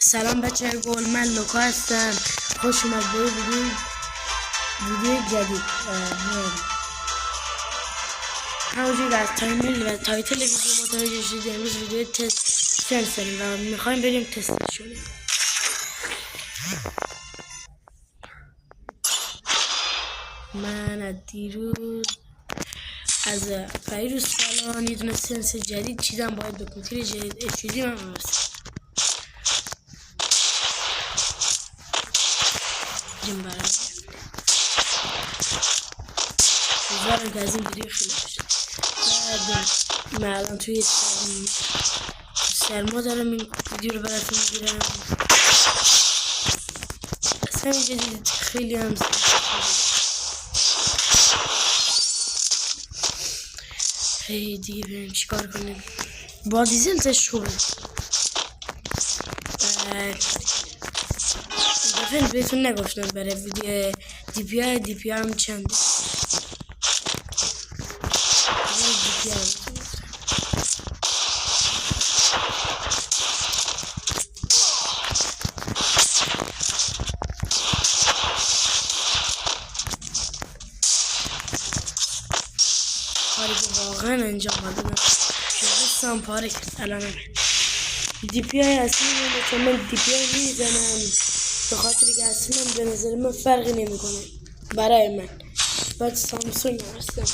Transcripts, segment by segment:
سلام بچه گل، من لوکا هستم. خوش اومد به ویدیو جدید. همونجوری از تایمیل و تایتل ویدیو متوجه شدید، امروز ویدیو تست سنس داریم و میخوایم بریم تستش کنیم. من از دیروز فلان یه دونه سنس جدید چیدم، باید به کمپیوتر جدید اچیدی من برسیم. امیدوارم که از این ویدیو خیلی بشه. من الان توی سرما دارم این ویدیو رو براتون میگیرم. اصلا این جدید خیلی هم هی دیگه بریم چیکار کنیم. با دیزل تش خوبه. دفعه بهتون نگفتم برای ویدیو دی پی هم چنده. کاری که واقعا انجام دادم شدستم پاره کرد. الان دی پی های اصلی میده، چون من دی پی های میزنم به خاطر که اصلا به نظر من فرقی نمیکنه برای من. بعد سامسونگ هستم،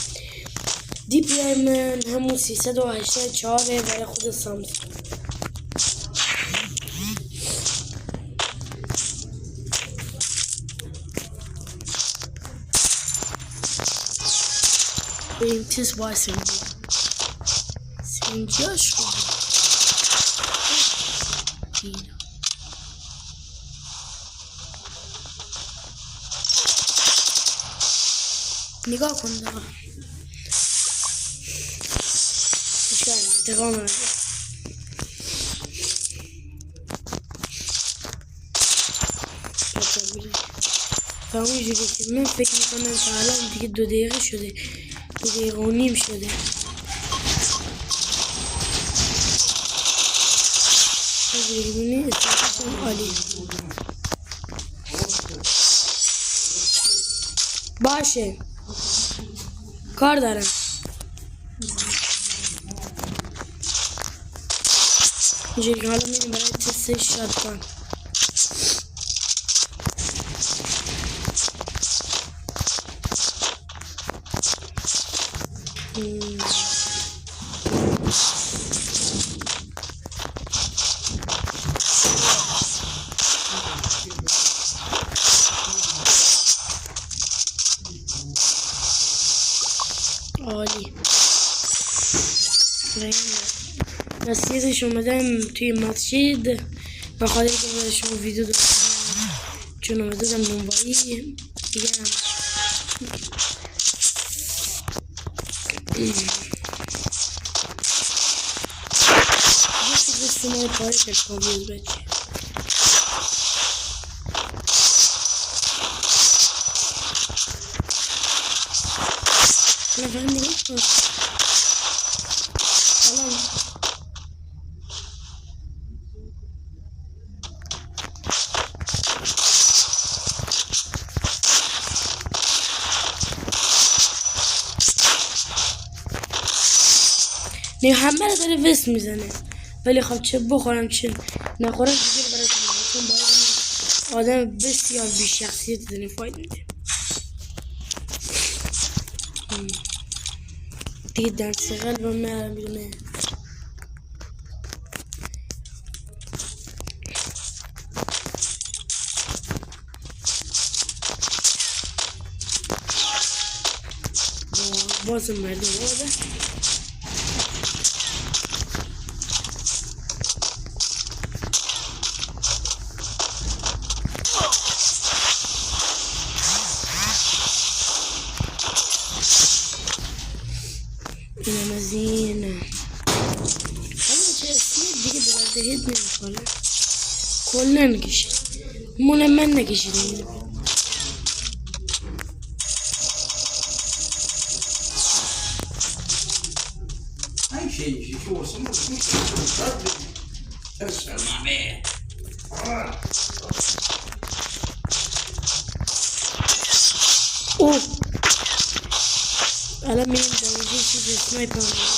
دی پی های من همون 384 برای خود سامسونگ. بریم تست با سنجاش کنیم. نگاه کن دقا انتقام نده. و اونجوری که من فکر میکنم تا الان دیگه 2 دقیقه شده، 2 دقیقه و نیم شده. ببینی استفادهشون عالی باشه. کار دارم. اینجوری که حالا میریم برای تست شاتگان. عالی. نصیحتش اومدم توی مسجد به خاطر که من شما ویدیو دارم، چون اومدم دنبایی دیگه هم دست ما پاره کرد کابیز بچه. نفهم دیگه کن سلام. نه همه رو داره وست میزنه، ولی خب چه بخورم چه نخورم دیگه براتون میگم، چون باید آدم بسیار بی شخصیت داره فاید میده دیگه. دست قلبم میرمه. بازم مردم آده اینم از این. حالا چه اسمیت دیگه به درد هید نمیخوره، کلن نکشید، مونه من نکشیدم. Ay şey olsun mu? Evet, sniper alıyor.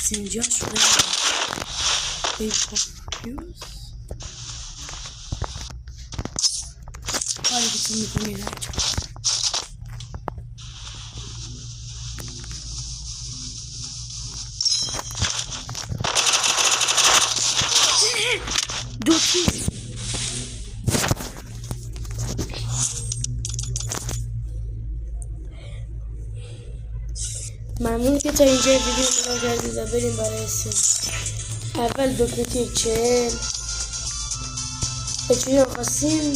Sinca şuraya bakıyoruz. Hadi gitsin mikrofonuyla açalım. Dokuz. ممنون که تا اینجا ویدیو نگاه کردید و بریم برای سن. اول دکمه 40 خواستیم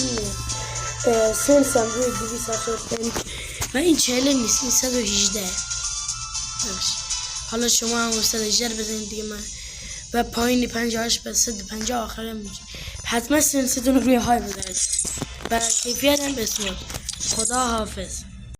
سن سمبوی 275 و این 40 نیست، این 118. حالا شما هم 118 بزنید دیگه. من و پایینی 58 به 150 آخرم میشه. حتما سنستون روی های بذارید و کیفیت هم بسیار. خدا حافظ.